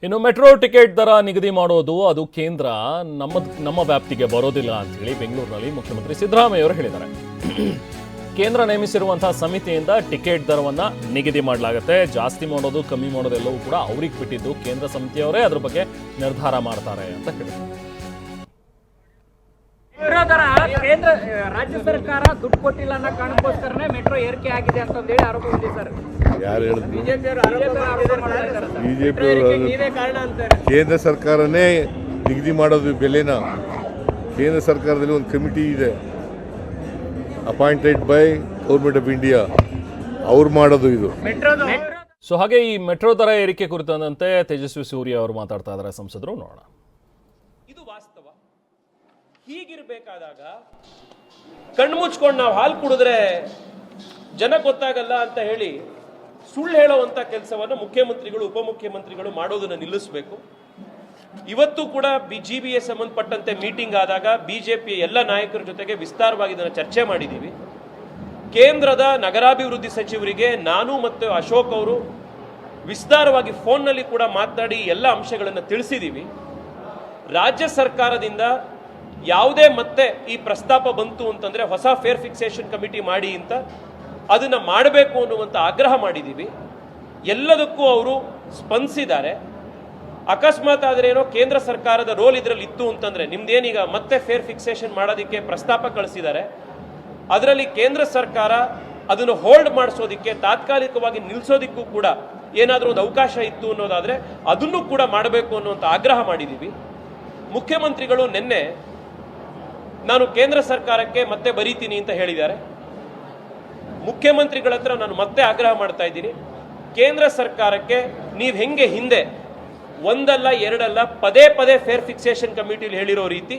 ಇನ್ನು metro ticket ದರ ನಿಗದಿ ಮಾಡೋದು ಅದು ಕೇಂದ್ರ ನಮ್ಮ ವ್ಯಾಪ್ತಿಗೆ ಬರೋದಿಲ್ಲ ಅಂತ ಹೇಳಿ ಬೆಂಗಳೂರಿನಲ್ಲಿ ಮುಖ್ಯಮಂತ್ರಿ ಸಿದ್ದರಾಮಯ್ಯ ಅವರು ಹೇಳಿದ್ದಾರೆ. ಕೇಂದ್ರ ನೇಮಿಸಿರುವಂತಹ ಸಮಿತಿಯಿಂದ ಟಿಕೆಟ್ ದರವನ್ನ ನಿಗದಿ ಮಾಡಲಾಗುತ್ತೆ. ಜಾಸ್ತಿ ಮಾಡೋದು ಕಮ್ಮಿ ಮಾಡೋದೆಲ್ಲವೂ ಕೂಡ ಅವ್ರಿಗೆ ಬಿಟ್ಟಿದ್ದು, ಕೇಂದ್ರ ಸಮಿತಿಯವರೇ ಅದ್ರ ಬಗ್ಗೆ ನಿರ್ಧಾರ ಮಾಡ್ತಾರೆ ಅಂತ ಹೇಳಿದ್ದಾರೆ. ಮೆಟ್ರೋ ದರ ಕೇಂದ್ರ ರಾಜ್ಯ ಸರ್ಕಾರ ದುಡ್ಡು ಕೊಟ್ಟಿಲ್ಲ ಅನ್ನೋ ಕಾರಣಕ್ಕೋಸ್ಕರನೇ ಮೆಟ್ರೋ ಏರಿಕೆ ಆಗಿದೆ ಅಂತ ಹೇಳಿ ಆರೋಪ ಇದೆ ಸರ್. ಯಾರು ಹೇಳಿದ್ರು? ಬಿಜೆಪಿ ನೀವೇ ಕಾರಣ ಅಂತಾರೆ. ಕೇಂದ್ರ ಸರ್ಕಾರನೇ ನಿಗದಿ ಮಾಡೋದು ಬೆಲೆನ. ಕೇಂದ್ರ ಸರ್ಕಾರದಲ್ಲಿ ಒಂದು ಕಮಿಟಿ ಇದೆ, appointed by government of India, ಅವ್ರು ಮಾಡೋದು ಇದು. ಸೊ ಹಾಗೆ ಈ ಮೆಟ್ರೋ ದರ ಏರಿಕೆ ಕುರಿತಂತೆ ತೇಜಸ್ವಿ ಸೂರ್ಯ ಅವರು ಮಾತಾಡ್ತಾ ಇದ್ದಾರೆ. ಸಂಸದರು ನೋಡೋಣ. ಇದು ವಾಸ್ತವ. ಹೀಗಿರ್ಬೇಕಾದಾಗ ಕಣ್ಣು ಮುಚ್ಕೊಂಡು ನಾವು ಹಾಲು ಕುಡಿದ್ರೆ ಜನ ಗೊತ್ತಾಗಲ್ಲ ಅಂತ ಹೇಳಿ ಸುಳ್ಳು ಹೇಳುವಂತ ಕೆಲಸವನ್ನು ಮುಖ್ಯಮಂತ್ರಿಗಳು ಉಪಮುಖ್ಯಮಂತ್ರಿಗಳು ಮಾಡೋದನ್ನ ನಿಲ್ಲಿಸಬೇಕು. ಇವತ್ತು ಕೂಡ ಜಿಬಿಗೆ ಸಂಬಂಧಪಟ್ಟಂತೆ ಮೀಟಿಂಗ್ ಆದಾಗ ಬಿಜೆಪಿ ಎಲ್ಲ ನಾಯಕರ ಜೊತೆಗೆ ವಿಸ್ತಾರವಾಗಿ ಇದನ್ನು ಚರ್ಚೆ ಮಾಡಿದ್ದೀವಿ. ಕೇಂದ್ರದ ನಗರಾಭಿವೃದ್ಧಿ ಸಚಿವರಿಗೆ ನಾನು ಮತ್ತು ಅಶೋಕ್ ಅವರು ವಿಸ್ತಾರವಾಗಿ ಫೋನ್ನಲ್ಲಿ ಕೂಡ ಮಾತನಾಡಿ ಎಲ್ಲ ಅಂಶಗಳನ್ನು ತಿಳಿಸಿದ್ದೀವಿ. ರಾಜ್ಯ ಸರ್ಕಾರದಿಂದ ಯಾವುದೇ ಮತ್ತೆ ಈ ಪ್ರಸ್ತಾಪ ಬಂತು ಅಂತಂದ್ರೆ ಹೊಸ ಫೇರ್ ಫಿಕ್ಸೇಷನ್ ಕಮಿಟಿ ಮಾಡಿ ಅಂತ ಅದನ್ನ ಮಾಡಬೇಕು ಅನ್ನುವಂಥ ಆಗ್ರಹ ಮಾಡಿದ್ದೀವಿ. ಎಲ್ಲದಕ್ಕೂ ಅವರು ಸ್ಪಂದಿಸಿದ್ದಾರೆ. ಅಕಸ್ಮಾತ್ ಆದ್ರೆ ಏನೋ ಕೇಂದ್ರ ಸರ್ಕಾರದ ರೋಲ್ ಇದರಲ್ಲಿ ಇತ್ತು ಅಂತಂದ್ರೆ ನಿಮ್ದೇನೀಗ ಮತ್ತೆ ಫೇರ್ ಫಿಕ್ಸೇಷನ್ ಮಾಡೋದಕ್ಕೆ ಪ್ರಸ್ತಾಪ ಕಳಿಸಿದ್ದಾರೆ, ಅದರಲ್ಲಿ ಕೇಂದ್ರ ಸರ್ಕಾರ ಅದನ್ನು ಹೋಲ್ಡ್ ಮಾಡಿಸೋದಿಕ್ಕೆ ತಾತ್ಕಾಲಿಕವಾಗಿ ನಿಲ್ಲಿಸೋದಿಕ್ಕೂ ಕೂಡ ಏನಾದರೂ ಒಂದು ಅವಕಾಶ ಇತ್ತು ಅನ್ನೋದಾದ್ರೆ ಅದನ್ನು ಕೂಡ ಮಾಡಬೇಕು ಅನ್ನುವಂಥ ಆಗ್ರಹ ಮಾಡಿದ್ದೀವಿ. ಮುಖ್ಯಮಂತ್ರಿಗಳು ನಿನ್ನೆ ನಾನು ಕೇಂದ್ರ ಸರ್ಕಾರಕ್ಕೆ ಮತ್ತೆ ಬರೀತೀನಿ ಅಂತ ಹೇಳಿದ್ದಾರೆ. ಮುಖ್ಯಮಂತ್ರಿಗಳ ಹತ್ರ ನಾನು ಮತ್ತೆ ಆಗ್ರಹ ಮಾಡ್ತಾ ಇದ್ದೀನಿ, ಕೇಂದ್ರ ಸರ್ಕಾರಕ್ಕೆ ನೀವು ಹೆಂಗೆ ಹಿಂದೆ ಒಂದಲ್ಲ ಎರಡಲ್ಲ ಪದೇ ಪದೇ ಫೇರ್ ಫಿಕ್ಸೇಷನ್ ಕಮಿಟಿಲಿ ಹೇಳಿರೋ ರೀತಿ